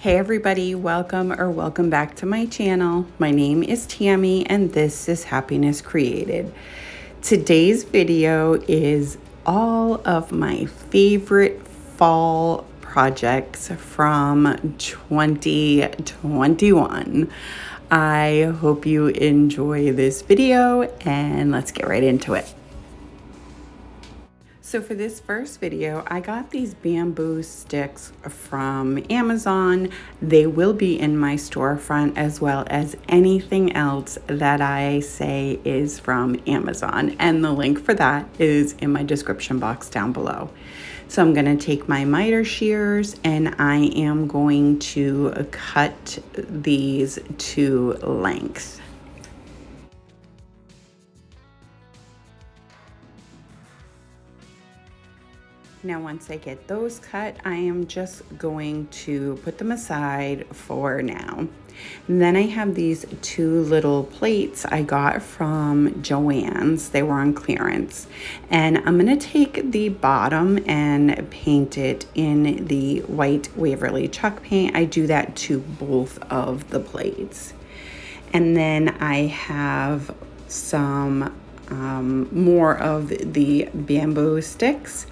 Hey everybody, welcome back to my channel. My name is Tammy and this is Happiness Created. Today's video is all of my favorite fall projects from 2021. I hope you enjoy this video and let's get right into it. So for this first video, I got these bamboo sticks from Amazon. They will be in my storefront as well as anything else that I say is from Amazon. And the link for that is in my description box down below. So I'm gonna take my miter shears and I am going to cut these to length. Now, once I get those cut, I am just going to put them aside for now. And then I have these two little plates I got from Joann's. They were on clearance. And I'm gonna take the bottom and paint it in the white Waverly chalk paint. I do that to both of the plates. And then I have some more of the bamboo sticks.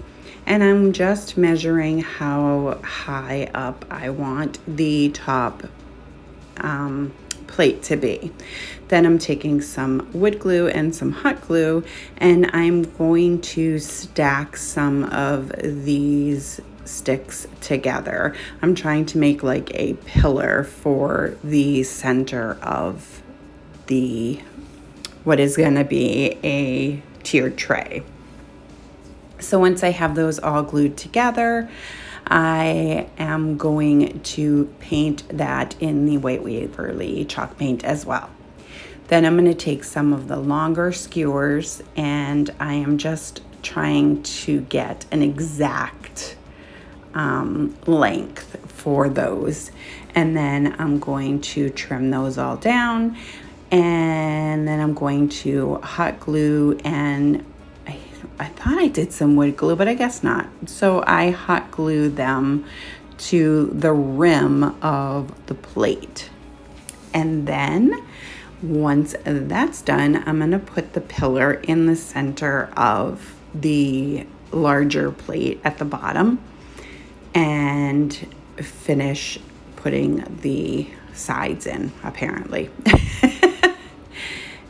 And I'm just measuring how high up I want the top plate to be. Then I'm taking some wood glue and some hot glue, and I'm going to stack some of these sticks together. I'm trying to make like a pillar for the center of what is going to be a tiered tray. So once I have those all glued together, I am going to paint that in the white Waverly chalk paint as well. Then I'm going to take some of the longer skewers and I am just trying to get an exact length for those. And then I'm going to trim those all down, and then I'm going to hot glue, and I thought I did some wood glue, but I guess not. So I hot glue them to the rim of the plate. And then once that's done, I'm gonna put the pillar in the center of the larger plate at the bottom and finish putting the sides in, apparently.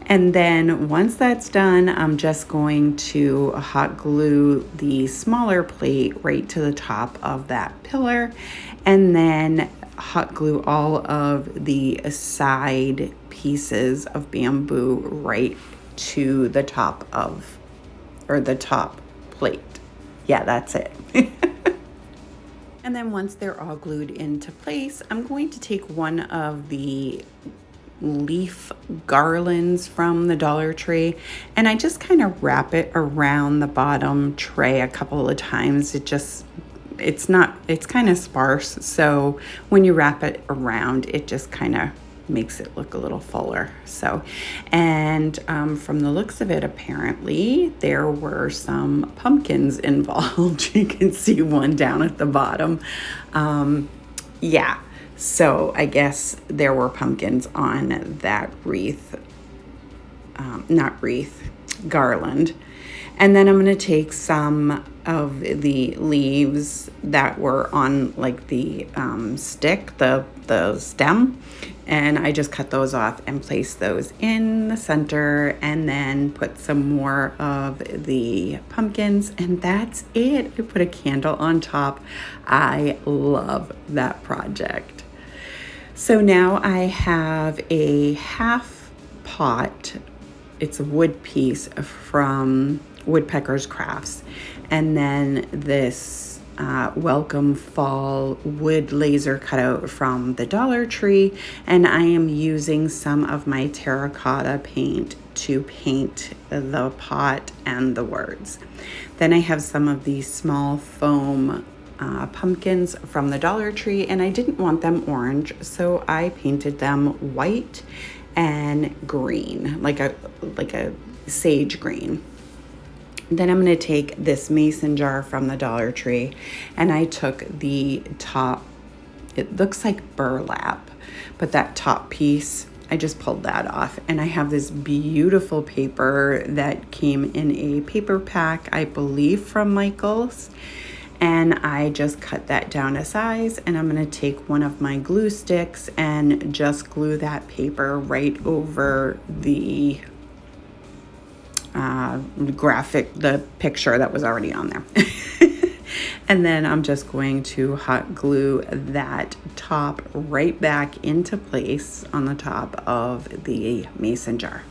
And then once that's done, I'm just going to hot glue the smaller plate right to the top of that pillar, and then hot glue all of the side pieces of bamboo right to the top of, or the top plate. Yeah, that's it. And then once they're all glued into place, I'm going to take one of the leaf garlands from the Dollar Tree, and I just kind of wrap it around the bottom tray a couple of times. It's kind of sparse, so when you wrap it around, it just kind of makes it look a little fuller. So, and from the looks of it, apparently there were some pumpkins involved. You can see one down at the bottom. Yeah. So I guess there were pumpkins on that garland. And then I'm going to take some of the leaves that were on like the stick, the stem, and I just cut those off and place those in the center, and then put some more of the pumpkins, and that's it. I put a candle on top. I love that project. So now I have a half pot. It's a wood piece from Woodpecker's Crafts. And then this welcome fall wood laser cutout from the Dollar Tree. And I am using some of my terracotta paint to paint the pot and the words. Then I have some of these small foam pumpkins from the Dollar Tree, and I didn't want them orange, so I painted them white and green, like a sage green. Then I'm going to take this mason jar from the Dollar Tree, and I took the top it looks like burlap, but that top piece, I just pulled that off. And I have this beautiful paper that came in a paper pack, I believe from Michael's. And I just cut that down a size, and I'm gonna take one of my glue sticks and just glue that paper right over the the picture that was already on there. And then I'm just going to hot glue that top right back into place on the top of the mason jar.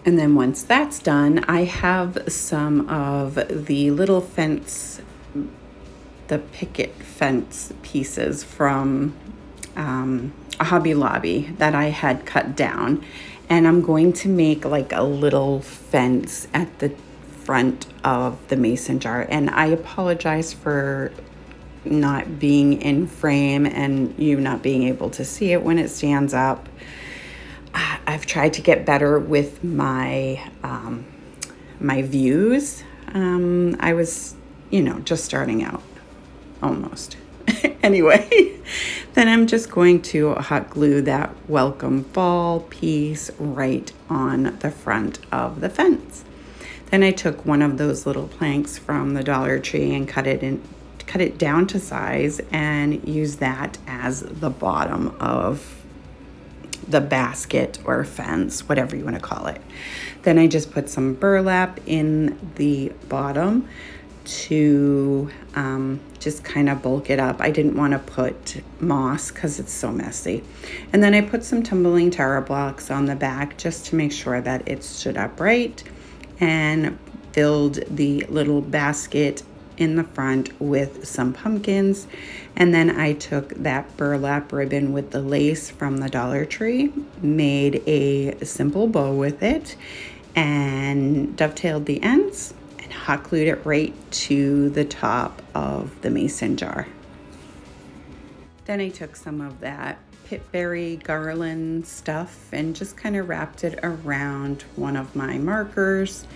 And then once that's done, I have some of the little fence, the picket fence pieces from a Hobby Lobby that I had cut down. And I'm going to make like a little fence at the front of the mason jar. And I apologize for not being in frame and you not being able to see it when it stands up. I've tried to get better with my my views. I was, just starting out, almost. Anyway, then I'm just going to hot glue that welcome fall piece right on the front of the fence. Then I took one of those little planks from the Dollar Tree and cut it down to size and use that as the bottom of the basket or fence, whatever you want to call it. Then I just put some burlap in the bottom to just kind of bulk it up. I didn't want to put moss because it's so messy. And then I put some tumbling tower blocks on the back just to make sure that it stood upright, and filled the little basket in the front with some pumpkins. And then I took that burlap ribbon with the lace from the Dollar Tree, made a simple bow with it, and dovetailed the ends and hot glued it right to the top of the mason jar. Then I took some of that pitberry garland stuff and just kind of wrapped it around one of my markers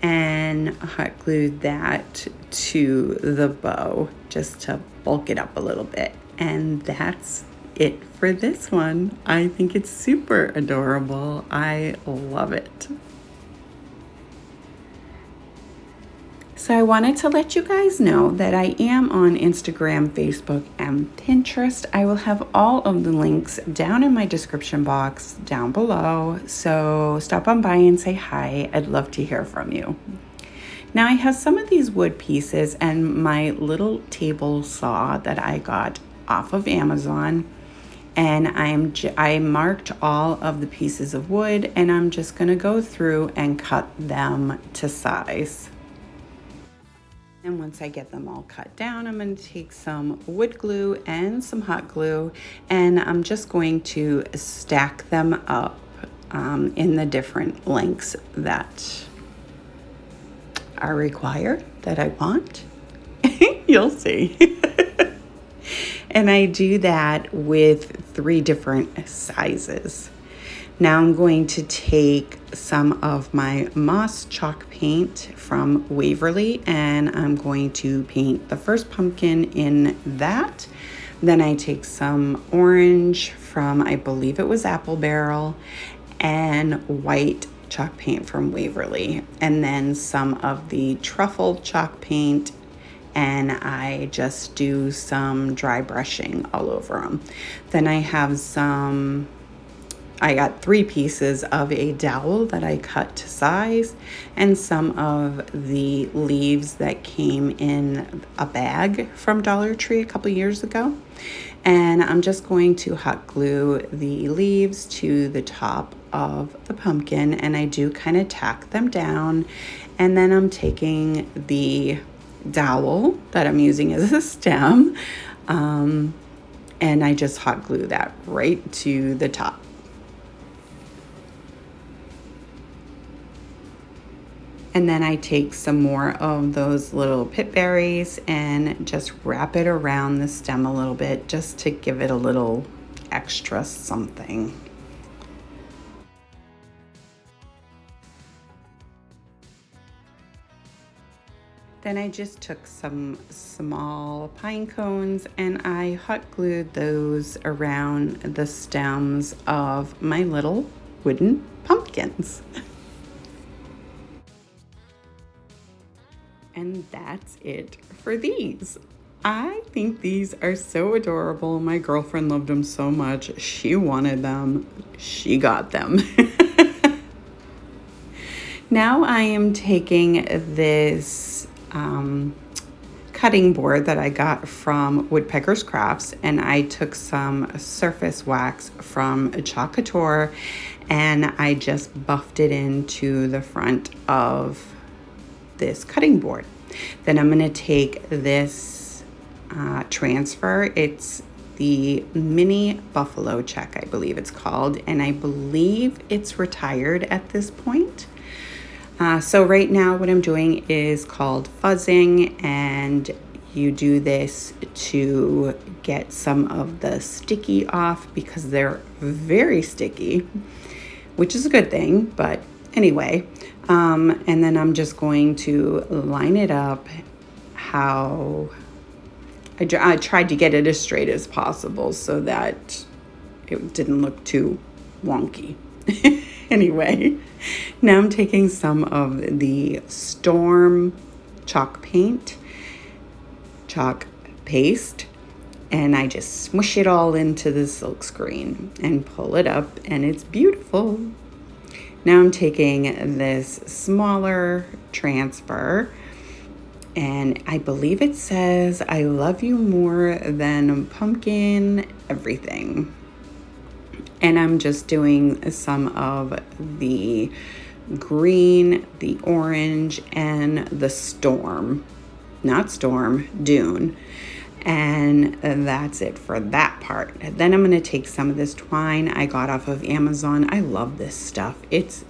and hot glued that to the bow just to bulk it up a little bit. And that's it for this one. I think it's super adorable. I love it. So I wanted to let you guys know that I am on Instagram, Facebook, and Pinterest. I will have all of the links down in my description box down below. So stop on by and say hi. I'd love to hear from you. Now I have some of these wood pieces and my little table saw that I got off of Amazon. And I marked all of the pieces of wood, and I'm just gonna go through and cut them to size. And once I get them all cut down, I'm going to take some wood glue and some hot glue, and I'm just going to stack them up in the different lengths that are required, that I want. You'll see. And I do that with 3 different sizes. Now I'm going to take some of my moss chalk paint from Waverly, and I'm going to paint the first pumpkin in that. Then I take some orange from, I believe it was Apple Barrel, and white chalk paint from Waverly, and then some of the truffle chalk paint, and I just do some dry brushing all over them. Then I have I got 3 pieces of a dowel that I cut to size, and some of the leaves that came in a bag from Dollar Tree a couple years ago. And I'm just going to hot glue the leaves to the top of the pumpkin, and I do kind of tack them down. And then I'm taking the dowel that I'm using as a stem, and I just hot glue that right to the top. And then I take some more of those little pit berries and just wrap it around the stem a little bit, just to give it a little extra something. Then I just took some small pine cones and I hot glued those around the stems of my little wooden pumpkins. And that's it for these. I think these are so adorable. My girlfriend loved them so much. She wanted them. She got them. Now I am taking this cutting board that I got from Woodpecker's Crafts, and I took some surface wax from Chalk Couture and I just buffed it into the front of this cutting board. Then I'm going to take this transfer. It's the mini buffalo check, I believe it's called, and I believe it's retired at this point. So right now what I'm doing is called fuzzing, and you do this to get some of the sticky off because they're very sticky, which is a good thing, but anyway. And then I'm just going to line it up how I tried to get it as straight as possible so that it didn't look too wonky. Anyway, now I'm taking some of the Storm chalk paste, and I just smush it all into the silk screen and pull it up, and it's beautiful. Now I'm taking this smaller transfer, and I believe it says, I love you more than pumpkin everything. And I'm just doing some of the green, the orange, and the dune. And that's it for that part. Then I'm going to take some of this twine I got off of Amazon. I love this stuff. It's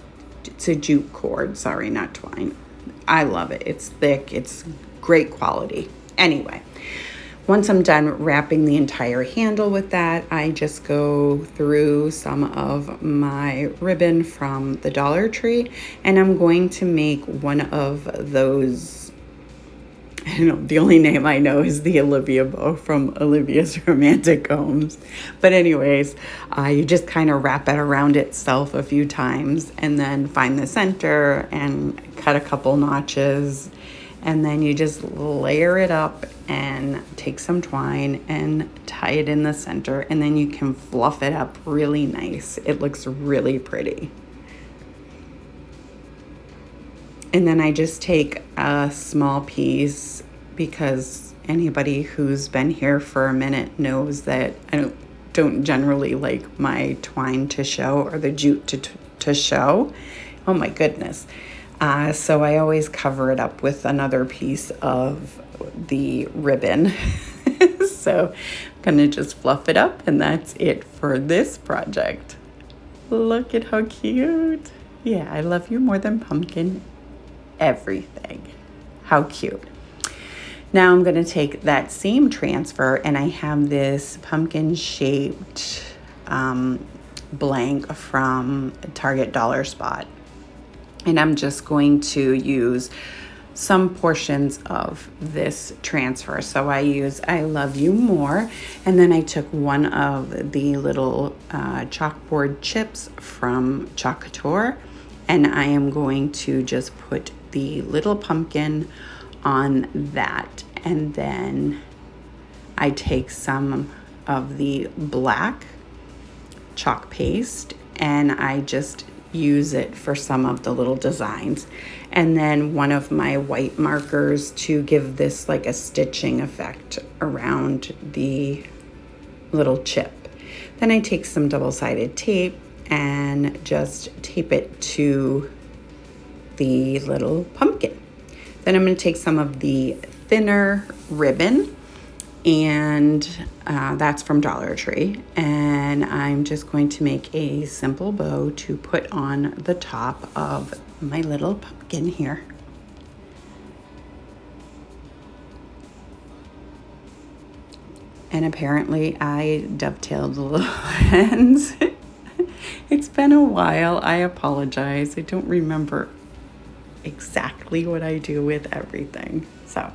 a jute cord. Sorry, not twine. I love it. It's thick. It's great quality. Anyway, once I'm done wrapping the entire handle with that, I just go through some of my ribbon from the Dollar Tree, and I'm going to make one of those. The only name I know is the Olivia bow from Olivia's Romantic Homes. But anyways, you just kind of wrap it around itself a few times and then find the center and cut a couple notches. And then you just layer it up and take some twine and tie it in the center. And then you can fluff it up really nice. It looks really pretty. And then I just take a small piece, because anybody who's been here for a minute knows that I don't generally like my twine to show or the jute to show. Oh my goodness. So I always cover it up with another piece of the ribbon. So I'm going to just fluff it up, and that's it for this project. Look at how cute. Yeah, I love you more than pumpkin everything. How cute. Now I'm going to take that same transfer, and I have this pumpkin shaped blank from Target Dollar Spot, and I'm just going to use some portions of this transfer. So I use I love you more, and then I took one of the little chalkboard chips from Chalk Couture, and I am going to just put the little pumpkin on that, and then I take some of the black chalk paste and I just use it for some of the little designs, and then one of my white markers to give this like a stitching effect around the little chip. Then I take some double-sided tape and just tape it to the little pumpkin. Then I'm going to take some of the thinner ribbon, and that's from Dollar Tree, and I'm just going to make a simple bow to put on the top of my little pumpkin here. And apparently I dovetailed the little ends. It's been a while. I apologize. I don't remember exactly what I do with everything. So,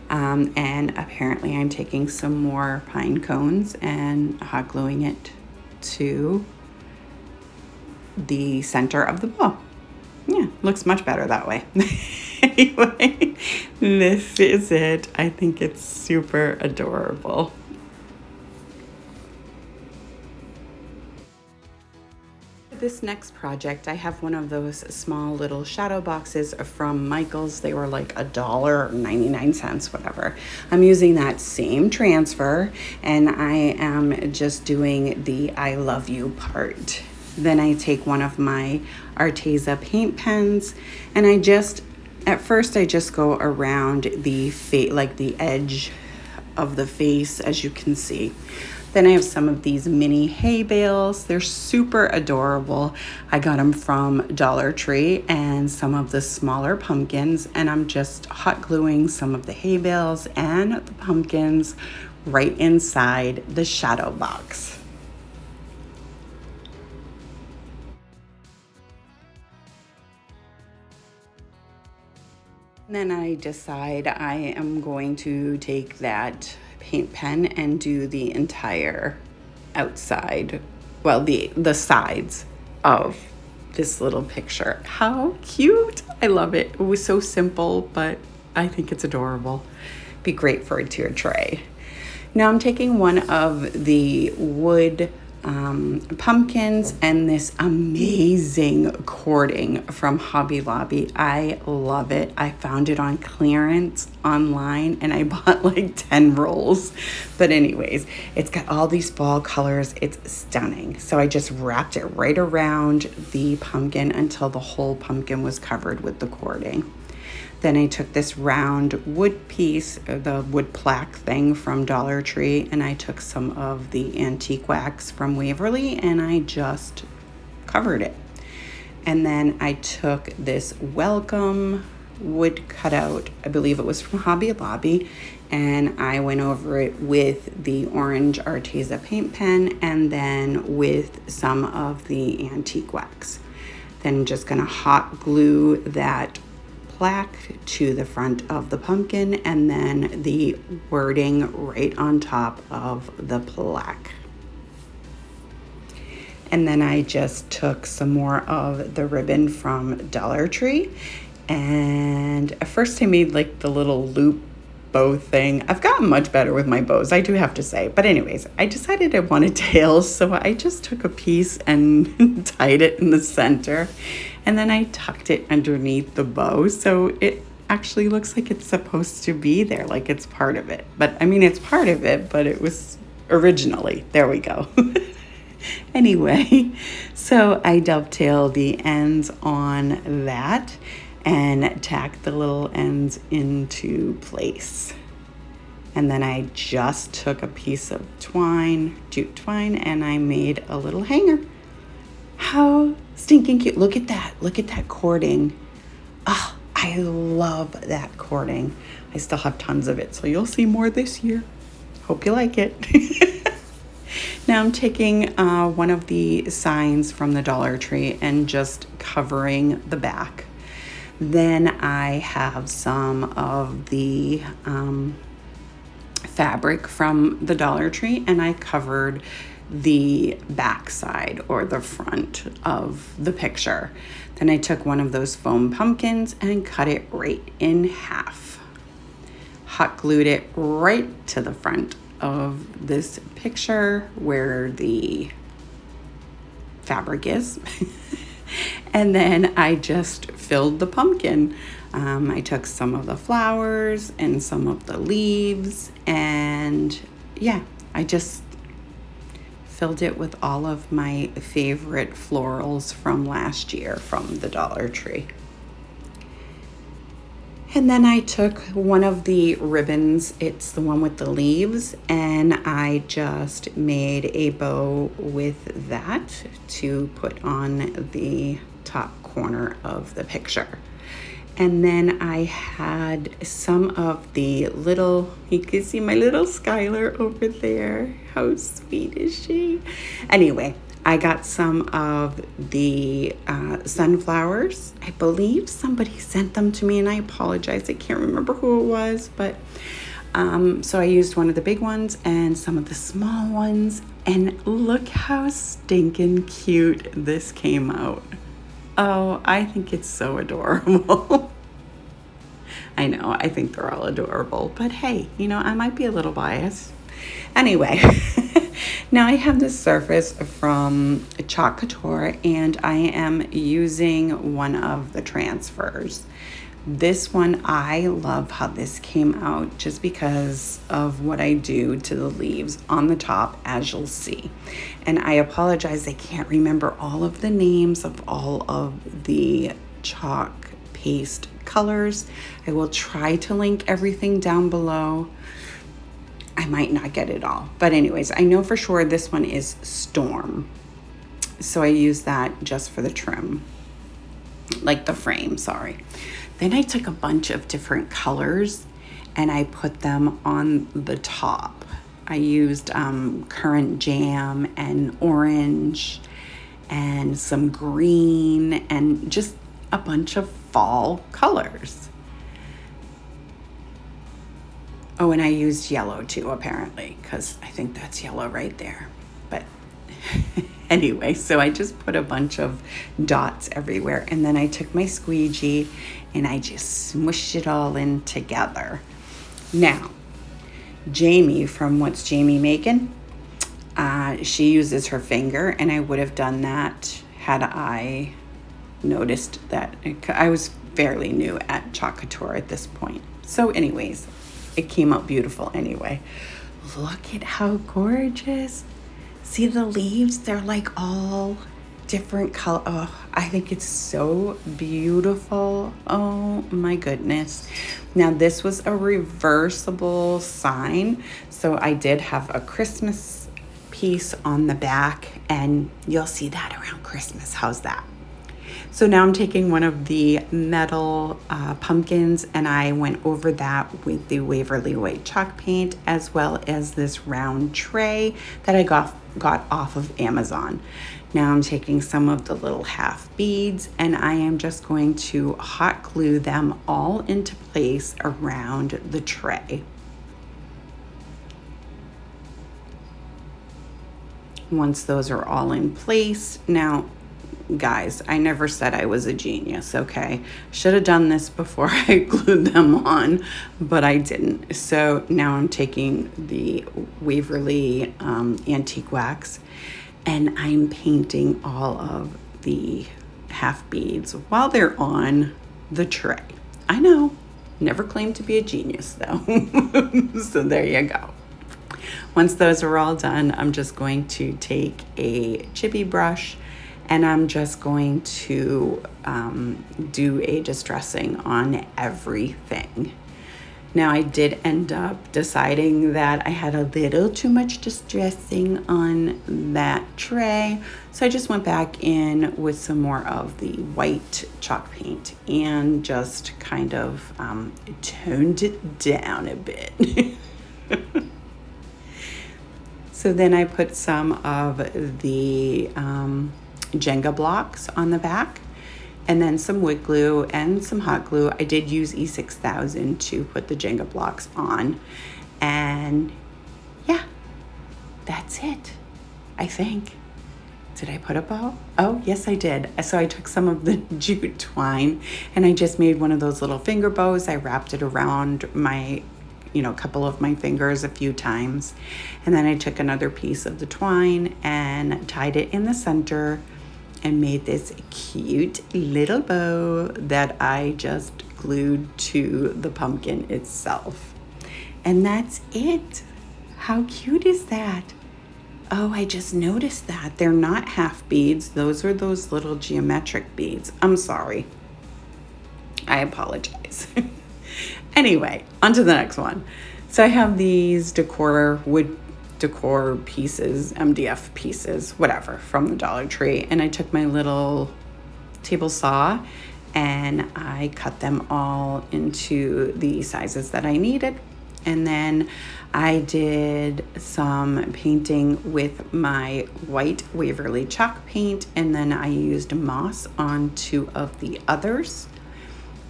and apparently I'm taking some more pine cones and hot gluing it to the center of the bow. Yeah, looks much better that way. Anyway, this is it. I think it's super adorable. This next project, I have one of those small little shadow boxes from Michael's. They were like $1.99, whatever. I'm using that same transfer, and I am just doing the I love you part. Then I take one of my Arteza paint pens, and at first I just go around the face, like the edge of the face, as you can see. Then I have some of these mini hay bales. They're super adorable. I got them from Dollar Tree, and some of the smaller pumpkins, and I'm just hot gluing some of the hay bales and the pumpkins right inside the shadow box. And then I decide I am going to take that paint pen and do the entire outside, well, the sides of this little picture. How cute. I love it. It was so simple, but I think it's adorable. Be great for a tier tray. Now I'm taking one of the wood pumpkins and this amazing cording from Hobby Lobby. I love it. I found it on clearance online, and I bought like 10 rolls. But anyways, it's got all these fall colors. It's stunning. So I just wrapped it right around the pumpkin until the whole pumpkin was covered with the cording. Then I took this round wood piece, the wood plaque thing from Dollar Tree, and I took some of the antique wax from Waverly, and I just covered it. And then I took this welcome wood cutout, I believe it was from Hobby Lobby, and I went over it with the orange Arteza paint pen and then with some of the antique wax. Then I'm just gonna hot glue that plaque to the front of the pumpkin, and then the wording right on top of the plaque. And then I just took some more of the ribbon from Dollar Tree, and at first I made like the little loop bow thing. I've gotten much better with my bows, I do have to say. But anyways, I decided I wanted tails, so I just took a piece and tied it in the center. And then I tucked it underneath the bow, so it actually looks like it's supposed to be there, like it's part of it. But I mean, it's part of it, but it was originally. There we go. Anyway, so I dovetailed the ends on that and tacked the little ends into place. And then I just took a piece of jute twine, and I made a little hanger. How stinking cute. Look at that cording. Oh, I love that cording. I still have tons of it, so you'll see more this year. Hope you like it. Now I'm taking one of the signs from the Dollar Tree and just covering the back. Then I have some of the fabric from the Dollar Tree, and I covered the back side or the front of the picture. Then I took one of those foam pumpkins and cut it right in half. Hot glued it right to the front of this picture where the fabric is. And then I just filled the pumpkin. I took some of the flowers and some of the leaves, and yeah, I just filled it with all of my favorite florals from last year from the Dollar Tree. And then I took one of the ribbons, it's the one with the leaves, and I just made a bow with that to put on the top corner of the picture. And then I had some of the little, you can see my little Skylar over there. How sweet is she? Anyway, I got some of the sunflowers. I believe somebody sent them to me, and I apologize. I can't remember who it was, but so I used one of the big ones and some of the small ones, and look how stinking cute this came out. Oh, I think it's so adorable. I know, I think they're all adorable, but hey, I might be a little biased. Anyway, now I have this surface from Chalk Couture, and I am using one of the transfers. This one, I love how this came out just because of what I do to the leaves on the top, as you'll see. And I apologize, I can't remember all of the names of all of the chalk paste colors. I will try to link everything down below. I might not get it all. But anyways, I know for sure this one is Storm. So I use that just for the trim. Like the frame, sorry. Then I took a bunch of different colors and I put them on the top. I used currant jam and orange and some green and just a bunch of fall colors. Oh, and I used yellow too, apparently, because I think that's yellow right there. But anyway, so I just put a bunch of dots everywhere, and then I took my squeegee and I just smushed it all in together. Now, Jamie from What's Jamie Making, she uses her finger, and I would have done that had I noticed that. I was fairly new at Chalk Couture at this point. So anyways, it came out beautiful anyway. Look at how gorgeous. See the leaves? They're like all different color. Oh, I think it's so beautiful. Oh my goodness. Now this was a reversible sign. So I did have a Christmas piece on the back, and you'll see that around Christmas. How's that? So now I'm taking one of the metal pumpkins, and I went over that with the Waverly White chalk paint, as well as this round tray that I got off of Amazon. Now I'm taking some of the little half beads, and I am just going to hot glue them all into place around the tray. Once those are all in place, now guys, I never said I was a genius, okay? Should have done this before I glued them on, but I didn't. So now I'm taking the Waverly antique wax, and I'm painting all of the half beads while they're on the tray. I know, never claimed to be a genius though. So there you go. Once those are all done, I'm just going to take a chippy brush, and I'm just going to do a distressing on everything. Now I did end up deciding that I had a little too much distressing on that tray. So I just went back in with some more of the white chalk paint and just kind of toned it down a bit. So then I put some of the Jenga blocks on the back, and then some wood glue and some hot glue. I did use E6000 to put the Jenga blocks on, and yeah, that's it, I think. Did I put a bow? Oh, yes, I did. So I took some of the jute twine, and I just made one of those little finger bows. I wrapped it around my couple of my fingers a few times, and then I took another piece of the twine and tied it in the center and made this cute little bow that I just glued to the pumpkin itself. And that's it. How cute is that? Oh, I just noticed that they're not half beads. Those are those little geometric beads. I'm sorry. I apologize. Anyway, on to the next one. So I have these wood decor pieces, MDF pieces, whatever, from the Dollar Tree. And I took my little table saw and I cut them all into the sizes that I needed. And then I did some painting with my white Waverly chalk paint, and then I used moss on 2 of the others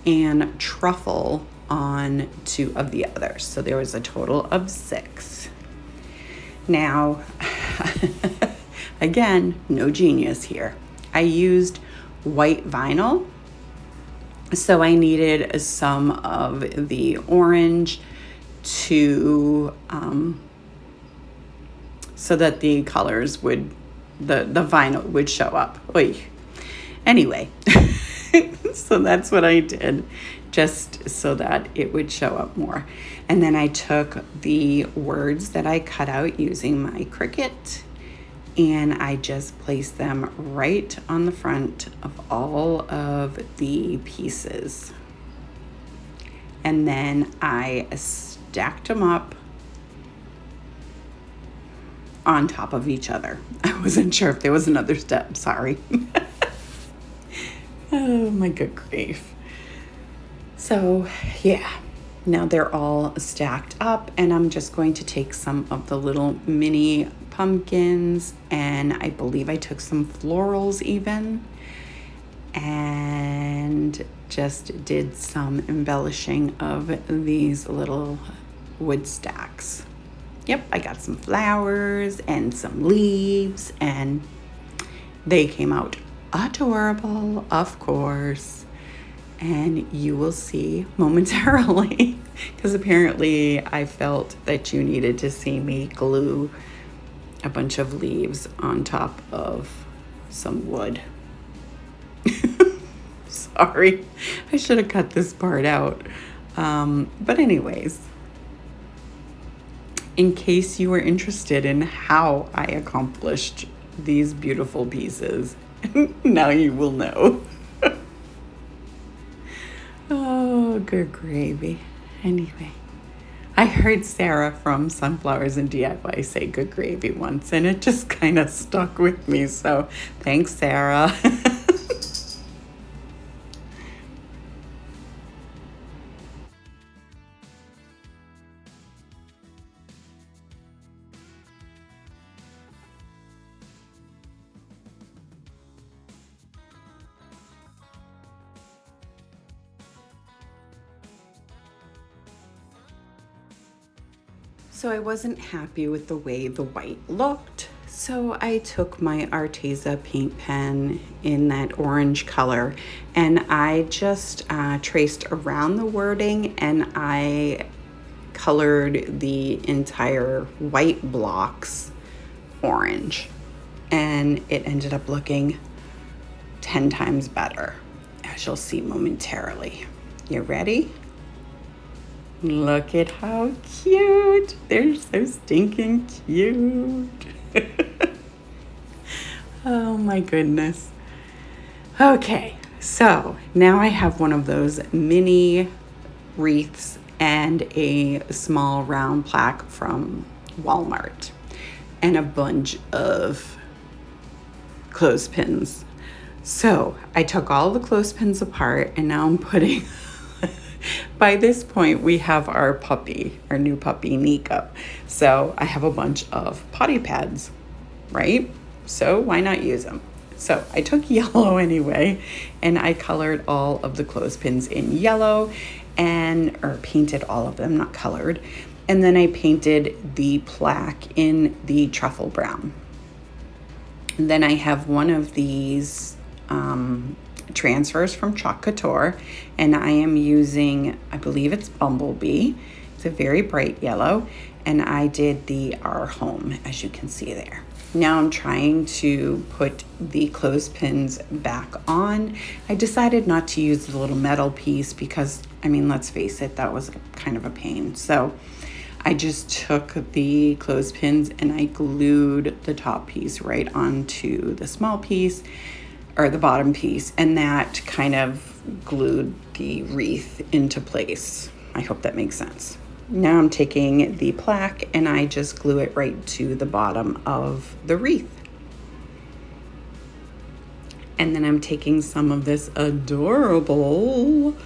and truffle on 2 of the others. So there was a total of 6. Now, again, no genius here. I used white vinyl, so I needed some of the orange to so that the colors would, the vinyl would show up. Oy. Anyway, so that's what I did, just so that it would show up more. And then I took the words that I cut out using my Cricut, and I just placed them right on the front of all of the pieces. And then I stacked them up on top of each other. I wasn't sure if there was another step, sorry. Oh my good grief. So yeah, now they're all stacked up, and I'm just going to take some of the little mini pumpkins, and I believe I took some florals even, and just did some embellishing of these little wood stacks. Yep, I got some flowers and some leaves, and they came out adorable, of course. And you will see momentarily, because apparently I felt that you needed to see me glue a bunch of leaves on top of some wood. Sorry, I should have cut this part out. But anyways, in case you were interested in how I accomplished these beautiful pieces, now you will know. Oh, good gravy. Anyway, I heard Sarah from Sunflowers and DIY say good gravy once, and it just kind of stuck with me. So thanks, Sarah. So I wasn't happy with the way the white looked. So I took my Arteza paint pen in that orange color, and I just traced around the wording, and I colored the entire white blocks orange, and it ended up looking 10 times better, as you'll see momentarily. You ready? Look at how cute. They're so stinking cute. Oh my goodness. Okay, so now I have one of those mini wreaths and a small round plaque from Walmart and a bunch of clothespins. So I took all the clothespins apart, and now I'm putting by this point, we have our puppy, our new puppy, Nika. So I have a bunch of potty pads, right? So why not use them? So I took yellow anyway, and I colored all of the clothespins in yellow, or painted all of them, not colored. And then I painted the plaque in the truffle brown. And then I have one of these transfers from Chalk Couture, and I am using, I believe it's Bumblebee. It's a very bright yellow, and I did the Our Home, as you can see there. Now I'm trying to put the clothespins back on. I decided not to use the little metal piece because, I mean, let's face it, that was kind of a pain. So I just took the clothespins and I glued the top piece right onto the small piece, or the bottom piece, and that kind of glued the wreath into place. I hope that makes sense. Now I'm taking the plaque and I just glue it right to the bottom of the wreath. And then I'm taking some of this adorable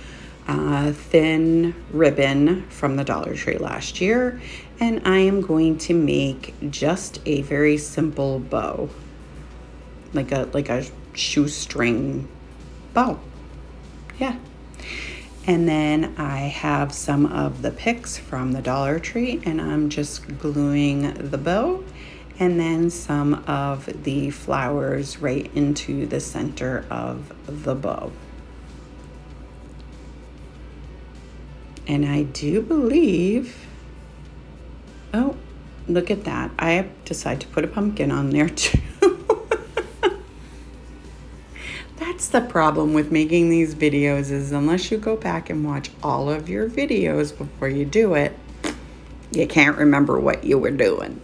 thin ribbon from the Dollar Tree last year, and I am going to make just a very simple bow, like a shoestring bow. Yeah. And then I have some of the picks from the Dollar Tree, and I'm just gluing the bow and then some of the flowers right into the center of the bow. And I do believe, oh, look at that. I decided to put a pumpkin on there too. That's the problem with making these videos, is unless you go back and watch all of your videos before you do it, you can't remember what you were doing.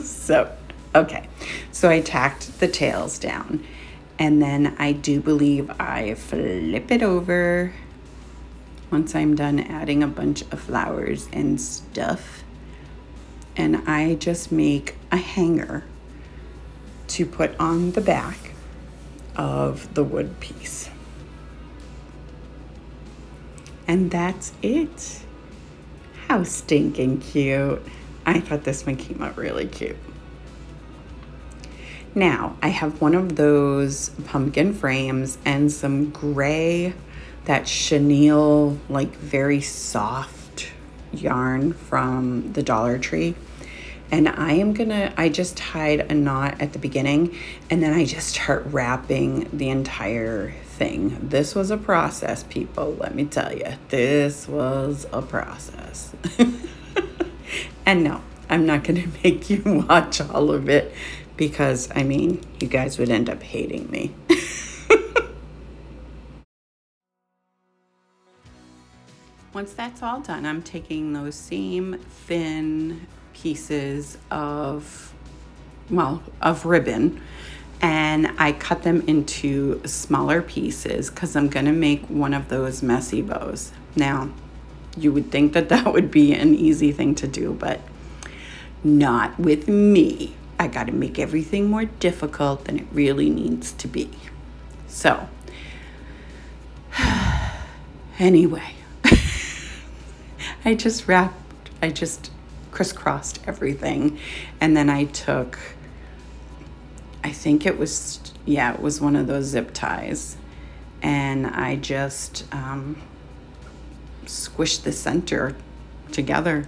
So, okay. So I tacked the tails down, and then I do believe I flip it over once I'm done adding a bunch of flowers and stuff. And I just make a hanger to put on the back of the wood piece. And that's it. How stinking cute. I thought this one came out really cute. Now, I have one of those pumpkin frames and some gray, that chenille, like very soft yarn from the Dollar Tree. And I just tied a knot at the beginning, and then I just start wrapping the entire thing. This was a process, people, let me tell you. This was a process. And no, I'm not gonna make you watch all of it, because, I mean, you guys would end up hating me. Once that's all done, I'm taking those same thin pieces of ribbon, and I cut them into smaller pieces because I'm gonna make one of those messy bows. Now, you would think that that would be an easy thing to do, but not with me. I gotta make everything more difficult than it really needs to be. So, anyway, I just crisscrossed everything, and then I took, I think it was one of those zip ties, and I just squished the center together,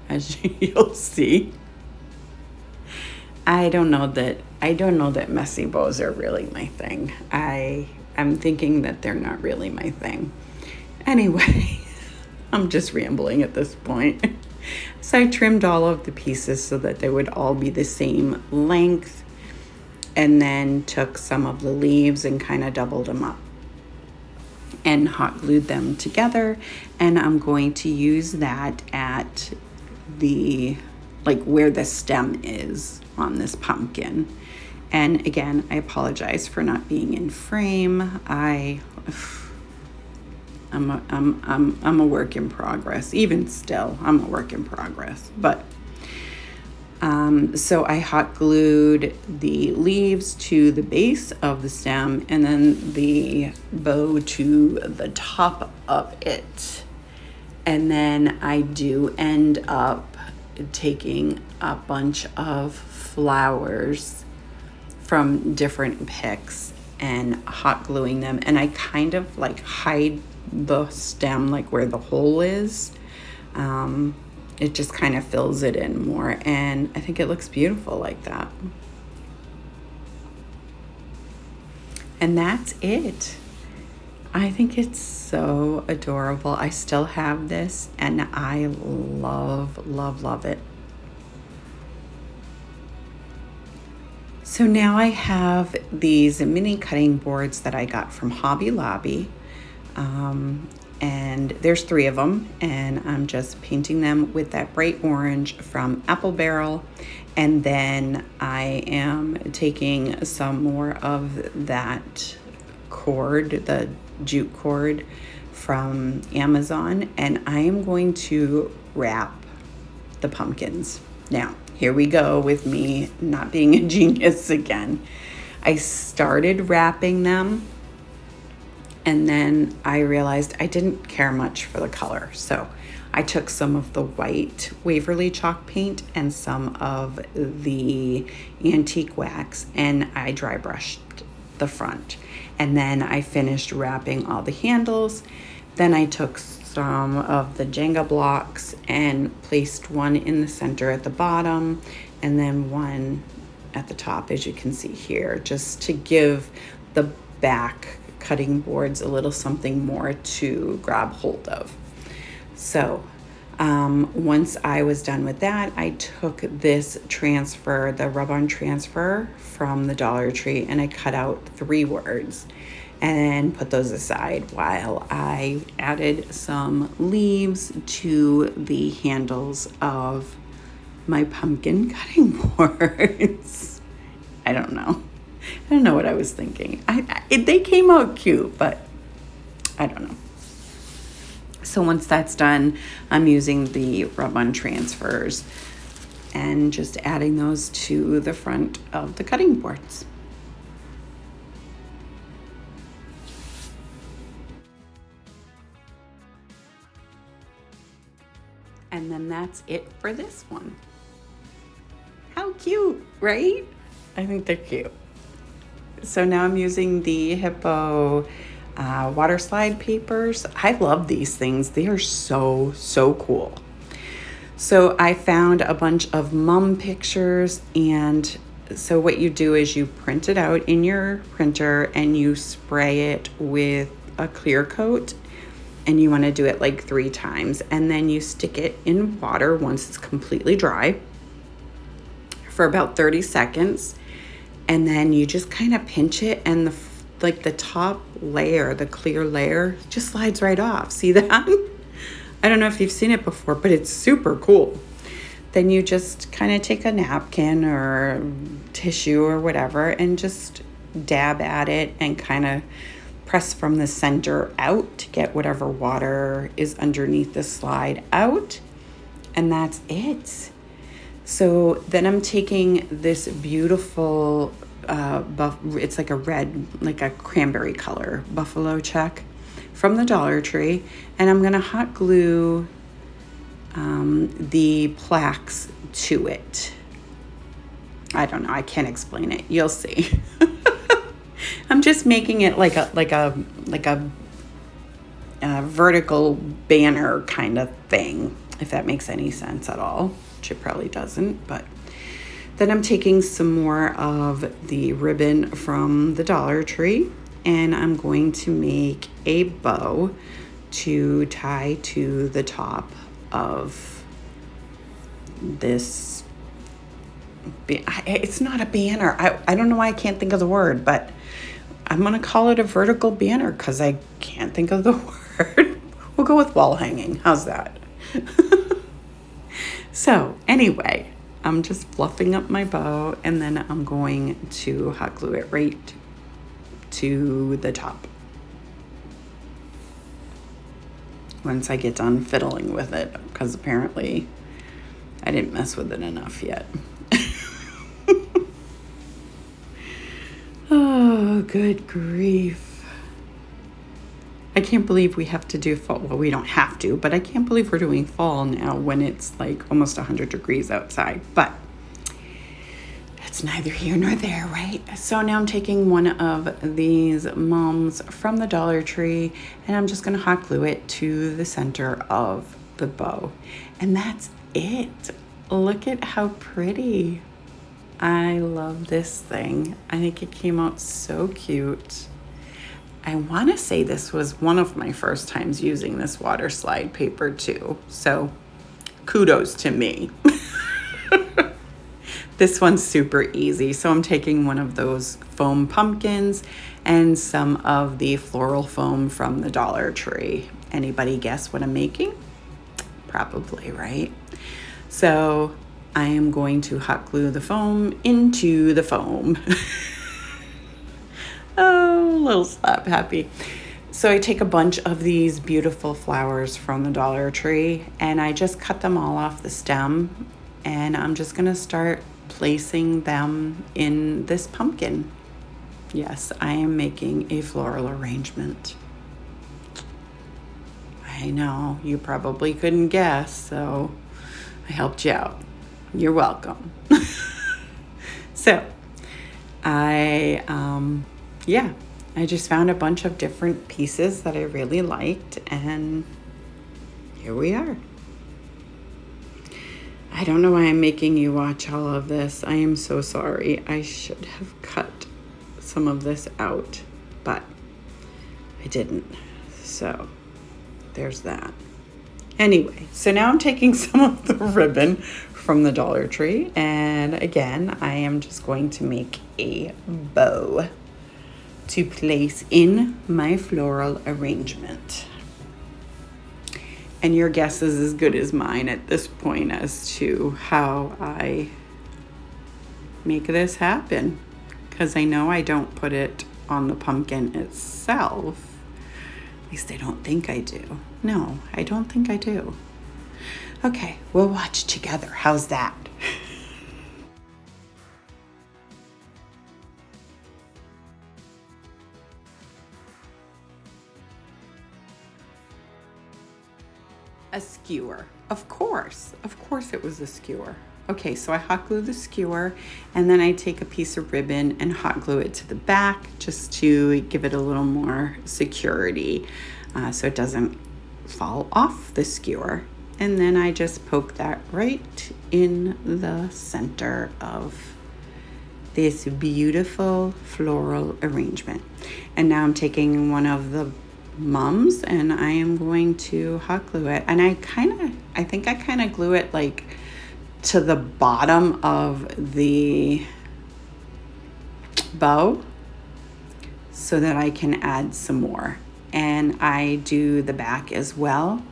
as you'll see. I don't know that messy bows are really my thing. I'm thinking that they're not really my thing. Anyway, I'm just rambling at this point. So I trimmed all of the pieces so that they would all be the same length, and then took some of the leaves and kind of doubled them up and hot glued them together. And I'm going to use that at the, like, where the stem is on this pumpkin. And again, I apologize for not being in frame. I'm a work in progress. Even still, I'm a work in progress. But so I hot glued the leaves to the base of the stem, and then the bow to the top of it. And then I do end up taking a bunch of flowers from different picks and hot gluing them. And I kind of like hide the stem, like where the hole is. It just kind of fills it in more, and I think it looks beautiful like that. And that's it. I think it's so adorable. I still have this, and I love, love, love it. So now I have these mini cutting boards that I got from Hobby Lobby. And there's 3 of them, and I'm just painting them with that bright orange from Apple Barrel. And then I am taking some more of that cord, the jute cord from Amazon, and I am going to wrap the pumpkins. Now, here we go with me not being a genius again. I started wrapping them And then I realized I didn't care much for the color. So I took some of the white Waverly chalk paint and some of the antique wax, and I dry brushed the front. And then I finished wrapping all the handles. Then I took some of the Jenga blocks and placed one in the center at the bottom and then one at the top, as you can see here, just to give the back cutting boards a little something more to grab hold of. So once I was done with that, I took this transfer, the rub-on transfer from the Dollar Tree, and I cut out 3 words and put those aside while I added some leaves to the handles of my pumpkin cutting boards. I don't know what I was thinking. They came out cute, but I don't know. So once that's done, I'm using the rub-on transfers and just adding those to the front of the cutting boards. And then that's it for this one. How cute, right? I think they're cute. So now I'm using the Hippo water slide papers. I love these things. They are so cool. So I found a bunch of mum pictures, and so what you do is you print it out in your printer and you spray it with a clear coat, and you want to do it like 3 times, and then you stick it in water once it's completely dry for about 30 seconds, and then you just kind of pinch it, and the top layer, the clear layer, just slides right off. See that? I don't know if you've seen it before, but it's super cool. Then you just kind of take a napkin or tissue or whatever and just dab at it and kind of press from the center out to get whatever water is underneath the slide out. And that's it. So then I'm taking this beautiful it's like a red, like a cranberry color buffalo check from the Dollar Tree, and I'm gonna hot glue the plaques to it. I don't know, I can't explain it. You'll see. I'm just making it like a vertical banner kind of thing, if that makes any sense at all, which it probably doesn't, but then I'm taking some more of the ribbon from the Dollar Tree, and I'm going to make a bow to tie to the top of this. It's not a banner. I don't know why I can't think of the word, but I'm going to call it a vertical banner because I can't think of the word. We'll go with wall hanging. How's that? So anyway, I'm just fluffing up my bow, and then I'm going to hot glue it right to the top once I get done fiddling with it, because apparently I didn't mess with it enough yet. Oh, good grief. I can't believe we have to do fall. Well, we don't have to, but I can't believe we're doing fall now when it's like almost 100 degrees outside. But it's neither here nor there, right? So now I'm taking one of these mums from the Dollar Tree, and I'm just going to hot glue it to the center of the bow. And that's it. Look at how pretty. I love this thing. I think it came out so cute. I want to say this was one of my first times using this water slide paper too. So kudos to me. This one's super easy. So I'm taking one of those foam pumpkins and some of the floral foam from the Dollar Tree. Anybody guess what I'm making? Probably, right? So I am going to hot glue the foam into the foam. Oh, little slap happy. So I take a bunch of these beautiful flowers from the Dollar Tree, and I just cut them all off the stem, and I'm just gonna start placing them in this pumpkin. Yes, I am making a floral arrangement. I know, you probably couldn't guess, so I helped you out. You're welcome. So, I just found a bunch of different pieces that I really liked, and here we are. I don't know why I'm making you watch all of this. I am so sorry. I should have cut some of this out, but I didn't. So there's that. Anyway, so now I'm taking some of the ribbon from the Dollar Tree, and again, I am just going to make a bow to place in my floral arrangement. And your guess is as good as mine at this point as to how I make this happen. Because I know I don't put it on the pumpkin itself. At least I don't think I do. No, I don't think I do. Okay, we'll watch together. How's that? A skewer. Of course it was a skewer. Okay, so I hot glue the skewer, and then I take a piece of ribbon and hot glue it to the back just to give it a little more security so it doesn't fall off the skewer. And then I just poke that right in the center of this beautiful floral arrangement. And now I'm taking one of the mums and I am going to hot glue it. And I think I kind of glue it like to the bottom of the bow so that I can add some more. And I do the back as well,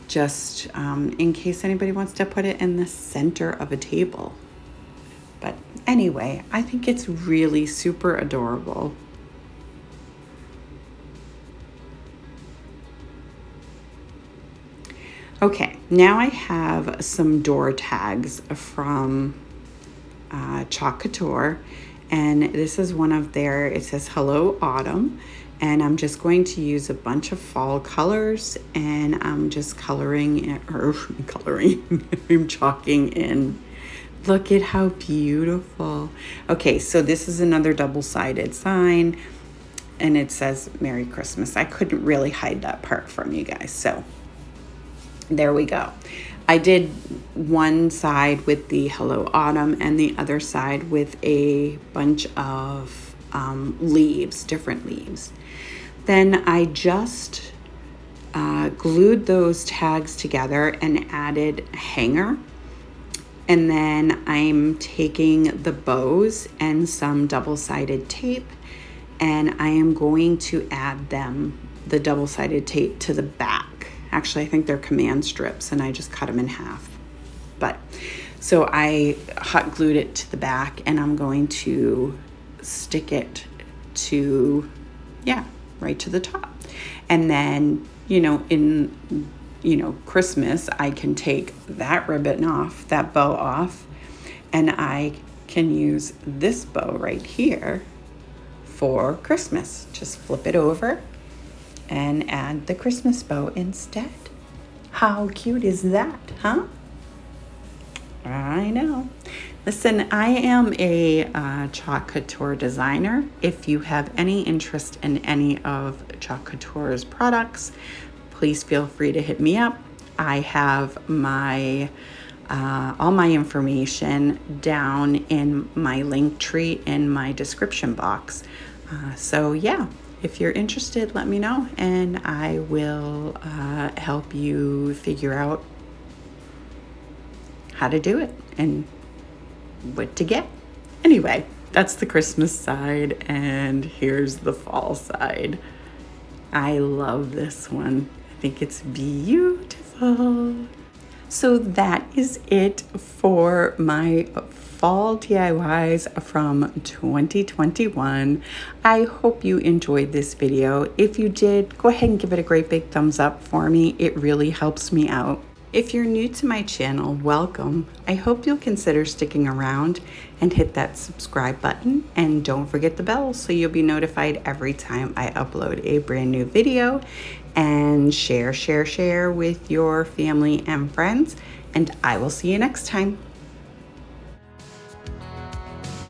just in case anybody wants to put it in the center of a table. But anyway, I think it's really super adorable. Okay, now I have some door tags from Chalk Couture, and this is one of their, it says Hello Autumn, and I'm just going to use a bunch of fall colors, and I'm just I'm chalking in. Look at how beautiful. Okay, so this is another double-sided sign, and it says Merry Christmas. I couldn't really hide that part from you guys, so there we go. I did one side with the Hello Autumn and the other side with a bunch of leaves, different leaves. Then I just glued those tags together and added a hanger. And then I'm taking the bows and some double-sided tape, and I am going to add the double-sided tape to the back. Actually, I think they're command strips, and I just cut them in half. But so I hot glued it to the back, and I'm going to stick it to, right to the top. And then, in Christmas, I can take that ribbon off, that bow off, and I can use this bow right here for Christmas. Just flip it over and add the Christmas bow instead. How cute is that, huh? I know. Listen, I am a Chalk Couture designer. If you have any interest in any of Chalk Couture's products, please feel free to hit me up. I have my all my information down in my link tree in my description box. So yeah, if you're interested, let me know, and I will help you figure out how to do it and what to get. Anyway, that's the Christmas side, and here's the fall side. I love this one. I think it's beautiful. So that is it for my fall DIYs from 2021. I hope you enjoyed this video. If you did, go ahead and give it a great big thumbs up for me. It really helps me out. If you're new to my channel, welcome. I hope you'll consider sticking around and hit that subscribe button, and don't forget the bell so you'll be notified every time I upload a brand new video. And share with your family and friends, and I will see you next time.